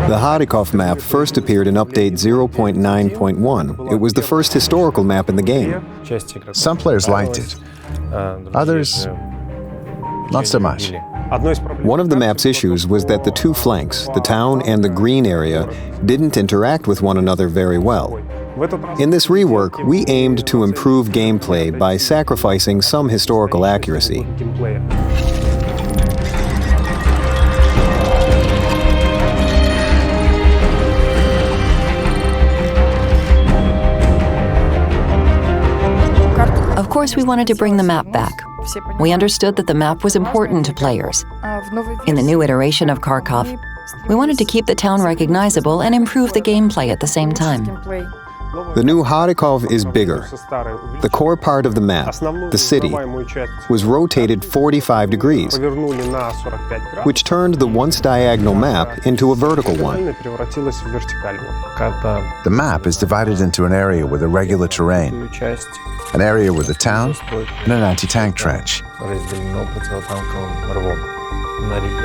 The Kharkov map first appeared in update 0.9.1. It was the first historical map in the game. Some players liked it, others not so much. One of the map's issues was that the two flanks, the town and the green area, didn't interact with one another very well. In this rework, we aimed to improve gameplay by sacrificing some historical accuracy. Of course, we wanted to bring the map back. We understood that the map was important to players. In the new iteration of Kharkov, we wanted to keep the town recognizable and improve the gameplay at the same time. The new Kharkov is bigger. The core part of the map, the city, was rotated 45 degrees, which turned the once diagonal map into a vertical one. The map is divided into an area with irregular terrain, an area with a town, and an anti-tank trench.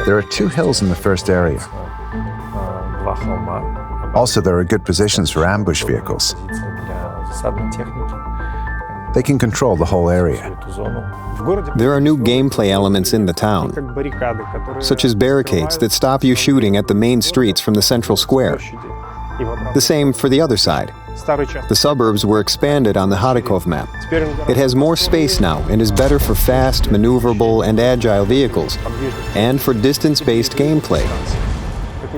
There are two hills in the first area. Also, there are good positions for ambush vehicles. They can control the whole area. There are new gameplay elements in the town, such as barricades that stop you shooting at the main streets from the central square. The same for the other side. The suburbs were expanded on the Kharkov map. It has more space now and is better for fast, maneuverable, and agile vehicles, and for distance-based gameplay.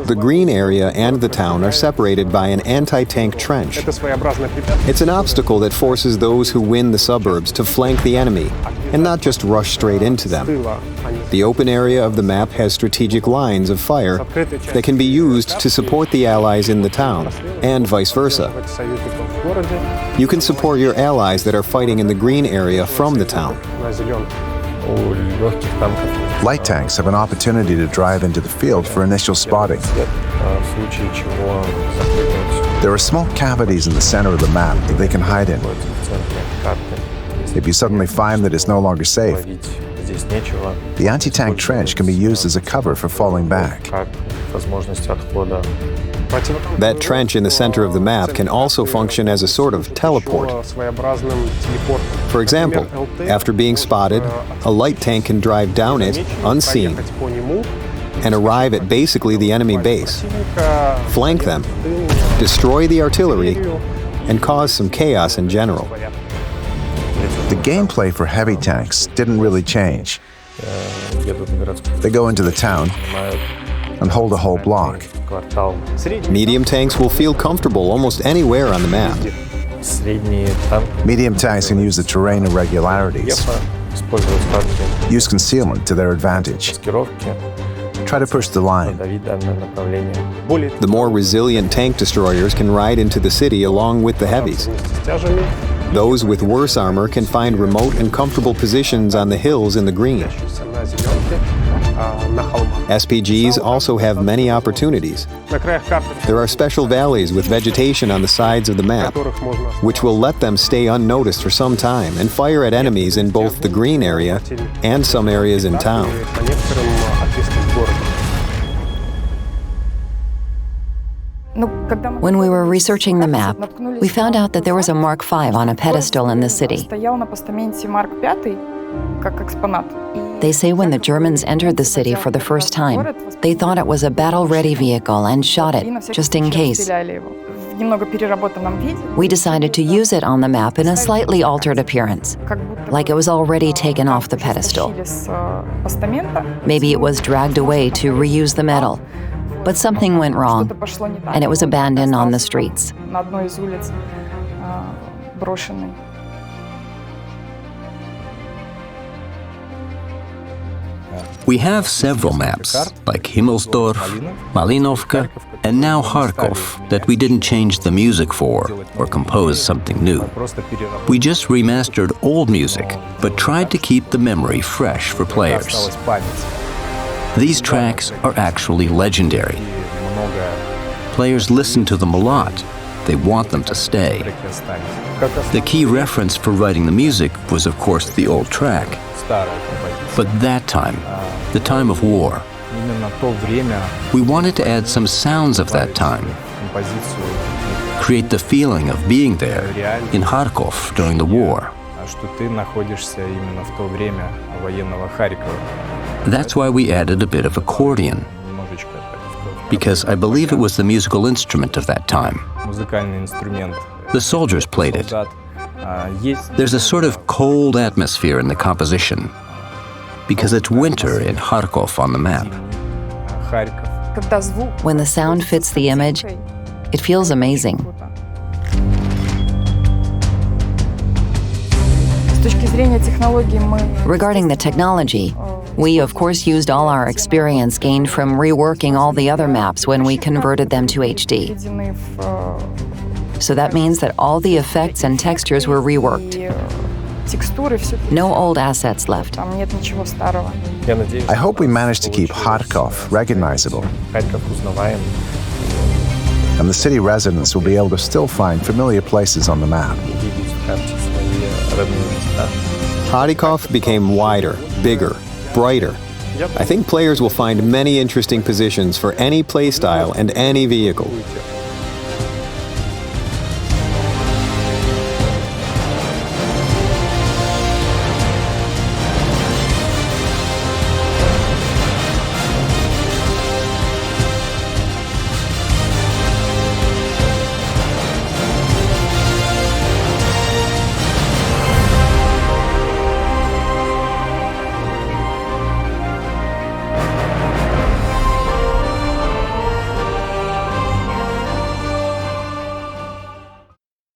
The green area and the town are separated by an anti-tank trench. It's an obstacle that forces those who win the suburbs to flank the enemy and not just rush straight into them. The open area of the map has strategic lines of fire that can be used to support the allies in the town, and vice versa. You can support your allies that are fighting in the green area from the town. Light tanks have an opportunity to drive into the field for initial spotting. There are small cavities in the center of the map that they can hide in. If you suddenly find that it's no longer safe, the anti-tank trench can be used as a cover for falling back. That trench in the center of the map can also function as a sort of teleport. For example, after being spotted, a light tank can drive down it, unseen, and arrive at basically the enemy base, flank them, destroy the artillery, and cause some chaos in general. The gameplay for heavy tanks didn't really change. They go into the town and hold a whole block. Medium tanks will feel comfortable almost anywhere on the map. Medium tanks can use the terrain irregularities, use concealment to their advantage. Try to push the line. The more resilient tank destroyers can ride into the city along with the heavies. Those with worse armor can find remote and comfortable positions on the hills in the green. SPGs also have many opportunities. There are special valleys with vegetation on the sides of the map, which will let them stay unnoticed for some time and fire at enemies in both the green area and some areas in town. When we were researching the map, we found out that there was a Mark V on a pedestal in the city. They say when the Germans entered the city for the first time, they thought it was a battle-ready vehicle and shot it, just in case. We decided to use it on the map in a slightly altered appearance, like it was already taken off the pedestal. Maybe it was dragged away to reuse the metal, but something went wrong, and it was abandoned on the streets. We have several maps, like Himmelsdorf, Malinovka, and now Kharkov, that we didn't change the music for or compose something new. We just remastered old music, but tried to keep the memory fresh for players. These tracks are actually legendary. Players listen to them a lot. They want them to stay. The key reference for writing the music was, of course, the old track. But that time, the time of war, We wanted to add some sounds of that time, create the feeling of being there in Kharkov during the war. That's why we added a bit of accordion, because I believe it was the musical instrument of that time. The soldiers played it. There's a sort of cold atmosphere in the composition, because it's winter in Kharkov on the map. When the sound fits the image, it feels amazing. Regarding the technology, we of course used all our experience gained from reworking all the other maps when we converted them to HD. So that means that all the effects and textures were reworked. No old assets left. I hope we managed to keep Kharkov recognizable, and the city residents will be able to still find familiar places on the map. Kharkov became wider, bigger, brighter. I think players will find many interesting positions for any playstyle and any vehicle.